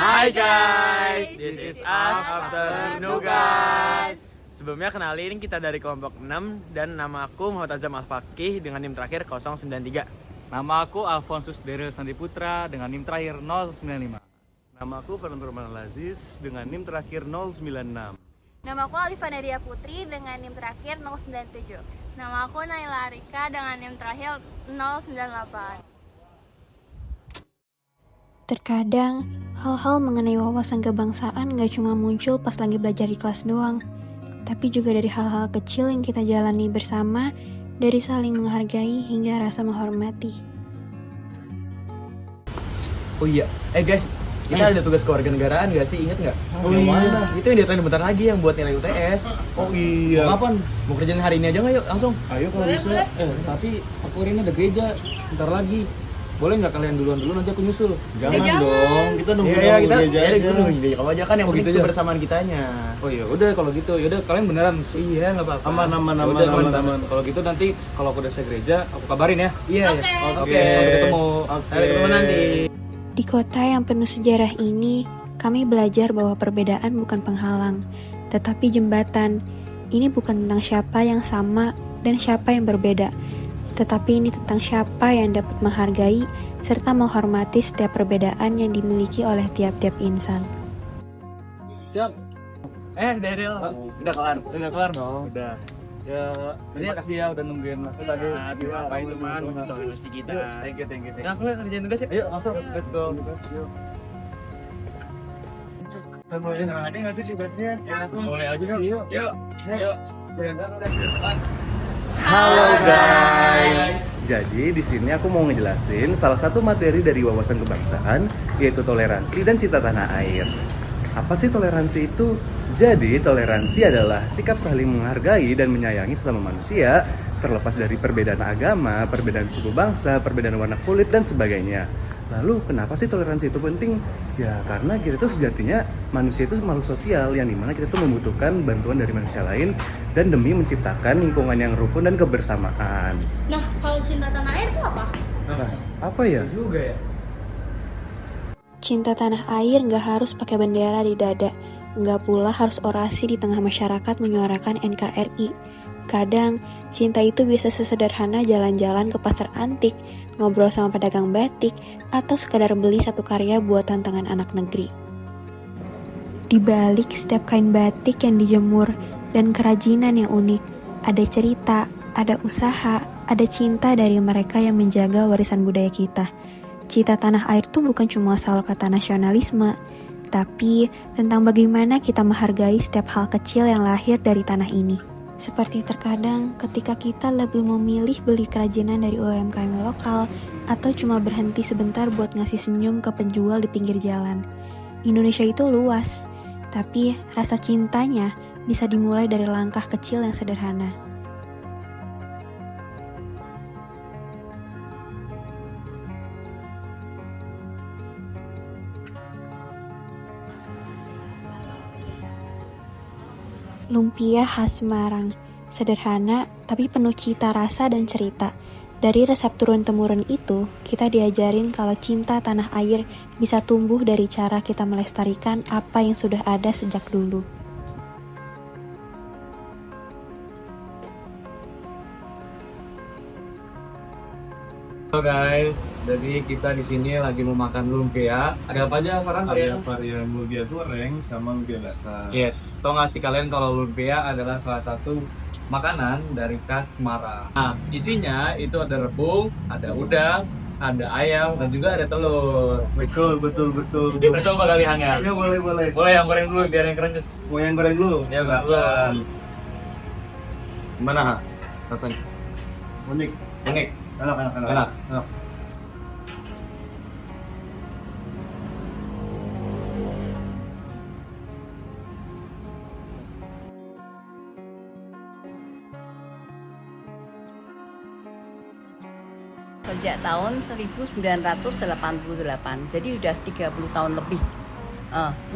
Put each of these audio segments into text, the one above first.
Hai guys, this is us after Nugas. Sebelumnya kenalin kita dari kelompok 6 dan nama aku Muhammad Azam Al-Fakih dengan NIM terakhir 093. Nama aku Alfonsus Daryl Sandi Putra dengan NIM terakhir 095. Nama aku Fernando Roman Al-Aziz dengan NIM terakhir 096. Nama aku Alifa Nadia Putri dengan NIM terakhir 097. Nama aku Naila Arika dengan NIM terakhir 098. Terkadang, hal-hal mengenai wawasan kebangsaan gak cuma muncul pas lagi belajar di kelas doang, tapi juga dari hal-hal kecil yang kita jalani bersama, dari saling menghargai hingga rasa menghormati. Oh iya, guys, kita ada tugas kewarganegaraan gak sih? Ingat gak? Oh iya. Itu yang deadline bentar lagi yang buat nilai UTS. Oh iya. Kapan? Mau kerjain hari ini aja nggak? Yuk, langsung. Ayo kalau bisa. Tapi aku hari ini ada gereja, bentar lagi. Boleh nggak kalian dulu nanti aku nyusul? Jangan dong, kita nunggu Iya, kita gereja ya aja. nunggu gereja kamu aja kan yang Oh, penting gitu aja? kebersamaan kitanya. Oh iya, udah kalau gitu. Yaudah kalian beneran. Iya, nggak apa-apa. Aman. Aman. Kalau gitu nanti kalau aku udah selesai gereja, aku kabarin ya. Iya. Oke. Oke. Sampai ketemu. Sampai ketemu nanti. Di kota yang penuh sejarah ini, kami belajar bahwa perbedaan bukan penghalang, tetapi jembatan. Ini bukan tentang siapa yang sama dan siapa yang berbeda, tetapi ini tentang siapa yang dapat menghargai serta menghormati setiap perbedaan yang dimiliki oleh tiap-tiap insan. Siap. Daryl. Udah kelar. Udah kelar dong. Udah. Ya, terima kasih ya udah nungguin aku tadi. Ngapain teman? kita. Thank you. Langsung ya kerjain tugas ya. Ayo langsung, let's go. Ada nggak sih tugasnya? Boleh aja sih. Yuk. Halo guys. Jadi di sini aku mau ngejelasin salah satu materi dari wawasan kebangsaan, yaitu toleransi dan cinta tanah air. Apa sih toleransi itu? Jadi toleransi adalah sikap saling menghargai dan menyayangi sesama manusia, terlepas dari perbedaan agama, perbedaan suku bangsa, perbedaan warna kulit dan sebagainya. Lalu kenapa sih toleransi itu penting? Ya karena kita tuh sejatinya manusia itu makhluk sosial yang dimana kita tuh membutuhkan bantuan dari manusia lain dan demi menciptakan lingkungan yang rukun dan kebersamaan. Nah, kalau cinta tanah air itu apa? Apa ya? Juga ya. Cinta tanah air gak harus pakai bendera di dada, gak pula harus orasi di tengah masyarakat menyuarakan NKRI. Kadang, cinta itu bisa sesederhana jalan-jalan ke pasar antik, ngobrol sama pedagang batik, atau sekadar beli satu karya buatan tangan anak negeri. Di balik setiap kain batik yang dijemur dan kerajinan yang unik, ada cerita, ada usaha, ada cinta dari mereka yang menjaga warisan budaya kita. Cinta tanah air itu bukan cuma soal kata nasionalisme, tapi tentang bagaimana kita menghargai setiap hal kecil yang lahir dari tanah ini. Seperti terkadang ketika kita lebih memilih beli kerajinan dari UMKM lokal atau cuma berhenti sebentar buat ngasih senyum ke penjual di pinggir jalan. Indonesia itu luas, tapi rasa cintanya bisa dimulai dari langkah kecil yang sederhana. Lumpia khas Semarang, sederhana tapi penuh cita rasa dan cerita. Dari resep turun-temurun itu, kita diajarin kalau cinta tanah air bisa tumbuh dari cara kita melestarikan apa yang sudah ada sejak dulu. Halo guys, jadi kita di sini lagi mau makan lumpia. Ada apa aja, Farhan? Ada varian lumpia goreng sama lumpia basah. Yes, tau gak sih kalian kalau lumpia adalah salah satu makanan dari khas Semarang. Nah, isinya itu ada rebung, ada udang, ada ayam, dan juga ada telur. Betul. Udah coba kali hangat. Ya boleh. Boleh yang goreng dulu biar yang krenyes. Mau yang goreng dulu? Ya, Silakan. Gimana, Ha? Rasanya? Unik. Enak. Enak. Sejak tahun 1988, jadi udah 30 tahun lebih.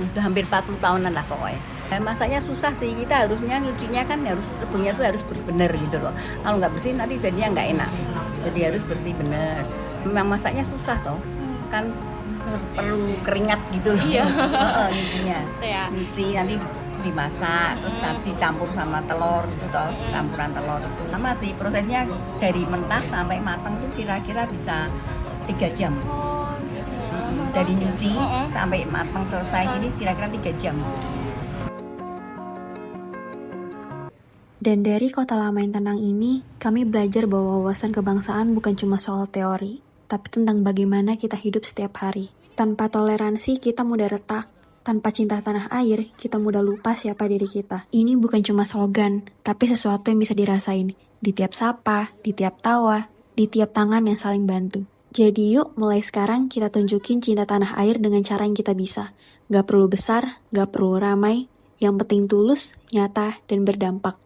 Udah hampir 40 tahunan lah pokoknya. Masaknya susah sih, kita harusnya nyucinya kan harus rebungnya tuh harus benar gitu loh. Kalau nggak bersih nanti jadinya nggak enak. Jadi harus bersih bener. Memang masaknya susah toh, kan perlu keringat gitu loh. Iya. Nyucinya. Iya. Nyuci nanti dimasak, terus nanti dicampur sama telur gitu toh, campuran telur itu. Sama sih prosesnya dari mentah sampai matang tuh kira-kira bisa 3 jam. Dari nyuci sampai matang selesai ini kira-kira 3 jam. Dan dari kota lama yang tenang ini, kami belajar bahwa wawasan kebangsaan bukan cuma soal teori, tapi tentang bagaimana kita hidup setiap hari. Tanpa toleransi, kita mudah retak. Tanpa cinta tanah air, kita mudah lupa siapa diri kita. Ini bukan cuma slogan, tapi sesuatu yang bisa dirasain. Di tiap sapa, di tiap tawa, di tiap tangan yang saling bantu. Jadi yuk, mulai sekarang kita tunjukin cinta tanah air dengan cara yang kita bisa. Gak perlu besar, gak perlu ramai, yang penting tulus, nyata, dan berdampak.